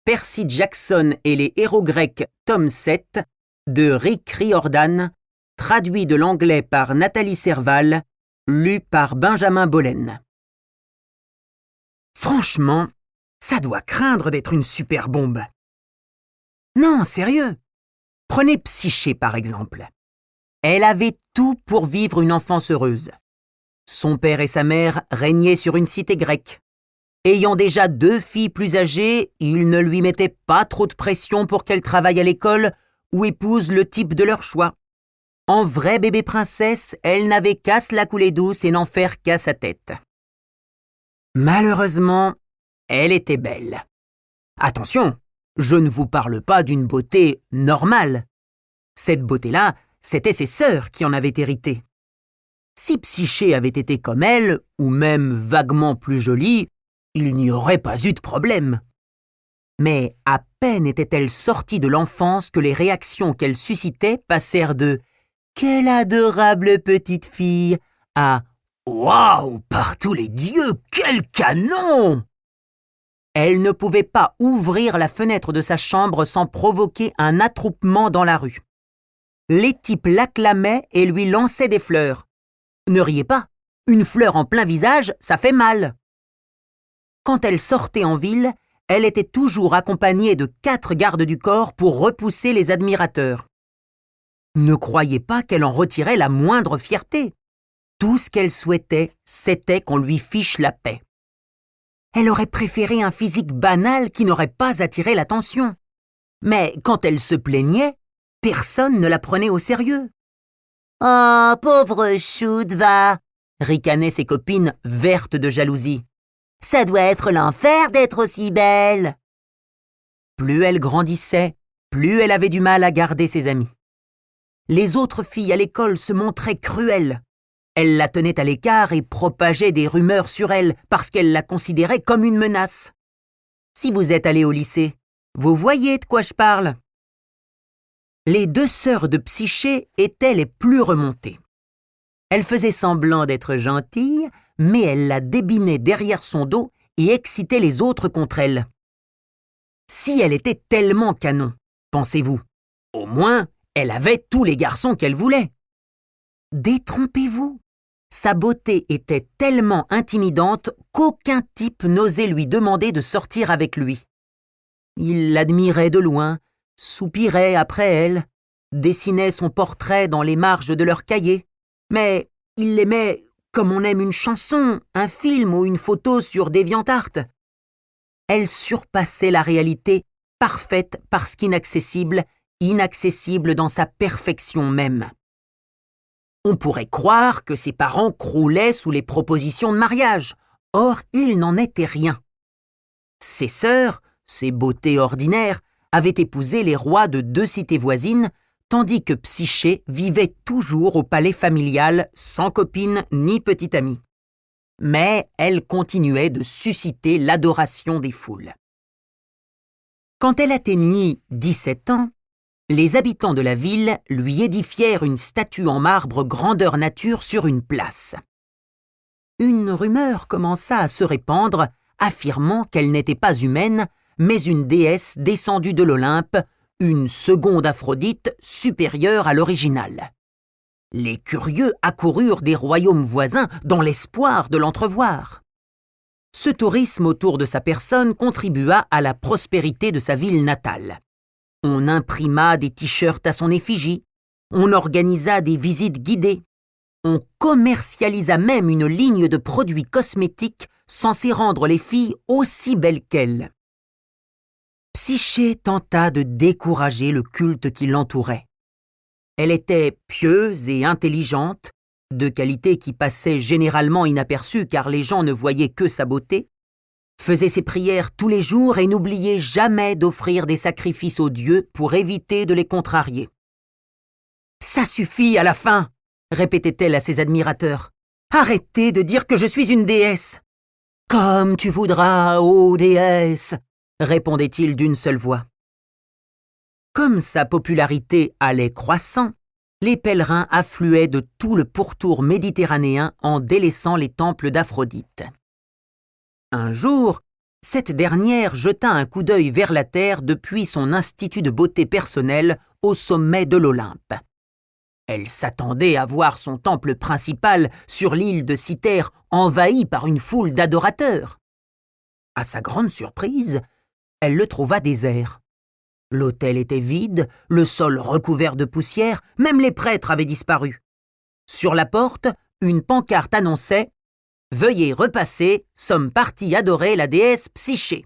Percy Jackson et les héros grecs tome 7 de Rick Riordan, traduit de l'anglais par Nathalie Serval, lu par Benjamin Bollen. Franchement, ça doit craindre d'être une super bombe. Non, sérieux. Prenez Psyché par exemple. Elle avait tout pour vivre une enfance heureuse. Son père et sa mère régnaient sur une cité grecque. Ayant déjà 2 filles plus âgées, ils ne lui mettaient pas trop de pression pour qu'elle travaille à l'école ou épouse le type de leur choix. En vraie bébé princesse, elle n'avait qu'à se la couler douce et n'en faire qu'à sa tête. Malheureusement, elle était belle. Attention, je ne vous parle pas d'une beauté normale. Cette beauté-là, c'était ses sœurs qui en avaient hérité. Si Psyché avait été comme elle, ou même vaguement plus jolie, il n'y aurait pas eu de problème. Mais à peine était-elle sortie de l'enfance que les réactions qu'elle suscitait passèrent de « Quelle adorable petite fille !» à « Waouh, par tous les dieux, quel canon !» Elle ne pouvait pas ouvrir la fenêtre de sa chambre sans provoquer un attroupement dans la rue. Les types l'acclamaient et lui lançaient des fleurs. Ne riez pas, une fleur en plein visage, ça fait mal. Quand elle sortait en ville, elle était toujours accompagnée de 4 gardes du corps pour repousser les admirateurs. Ne croyez pas qu'elle en retirait la moindre fierté. Tout ce qu'elle souhaitait, c'était qu'on lui fiche la paix. Elle aurait préféré un physique banal qui n'aurait pas attiré l'attention. Mais quand elle se plaignait, personne ne la prenait au sérieux. « Oh, pauvre choude, va !» ricanaient ses copines vertes de jalousie. « Ça doit être l'enfer d'être aussi belle !» Plus elle grandissait, plus elle avait du mal à garder ses amis. Les autres filles à l'école se montraient cruelles. Elles la tenaient à l'écart et propageaient des rumeurs sur elle parce qu'elles la considéraient comme une menace. Si vous êtes allé au lycée, vous voyez de quoi je parle. Les 2 sœurs de Psyché étaient les plus remontées. Elle faisait semblant d'être gentille, mais elle la débinait derrière son dos et excitait les autres contre elle. Si elle était tellement canon, pensez-vous, au moins elle avait tous les garçons qu'elle voulait. Détrompez-vous, sa beauté était tellement intimidante qu'aucun type n'osait lui demander de sortir avec lui. Il l'admirait de loin, soupirait après elle, dessinait son portrait dans les marges de leur cahier, mais il l'aimait comme on aime une chanson, un film ou une photo sur DeviantArt. Elle surpassait la réalité, parfaite parce qu'inaccessible, inaccessible dans sa perfection même. On pourrait croire que ses parents croulaient sous les propositions de mariage, or il n'en était rien. Ses sœurs, ses beautés ordinaires, avaient épousé les rois de 2 cités voisines, tandis que Psyché vivait toujours au palais familial sans copine ni petite amie. Mais elle continuait de susciter l'adoration des foules. Quand elle atteignit 17 ans, les habitants de la ville lui édifièrent une statue en marbre grandeur nature sur une place. Une rumeur commença à se répandre, affirmant qu'elle n'était pas humaine, mais une déesse descendue de l'Olympe, une seconde Aphrodite supérieure à l'originale. Les curieux accoururent des royaumes voisins dans l'espoir de l'entrevoir. Ce tourisme autour de sa personne contribua à la prospérité de sa ville natale. On imprima des t-shirts à son effigie, on organisa des visites guidées, on commercialisa même une ligne de produits cosmétiques censés rendre les filles aussi belles qu'elle. Psyché tenta de décourager le culte qui l'entourait. Elle était pieuse et intelligente, 2 qualités qui passaient généralement inaperçues car les gens ne voyaient que sa beauté, faisait ses prières tous les jours et n'oubliait jamais d'offrir des sacrifices aux dieux pour éviter de les contrarier. « Ça suffit à la fin !» répétait-elle à ses admirateurs. « Arrêtez de dire que je suis une déesse !»« Comme tu voudras, ô déesse !» répondait-il d'une seule voix. Comme sa popularité allait croissant, les pèlerins affluaient de tout le pourtour méditerranéen en délaissant les temples d'Aphrodite. Un jour, Cette dernière jeta un coup d'œil vers la terre depuis son institut de beauté personnelle au sommet de l'Olympe. Elle s'attendait à voir son temple principal sur l'île de Cythère envahi par une foule d'adorateurs. À sa grande surprise, elle le trouva désert. L'autel était vide, le sol recouvert de poussière, même les prêtres avaient disparu. Sur la porte, une pancarte annonçait « Veuillez repasser, sommes partis adorer la déesse Psyché ».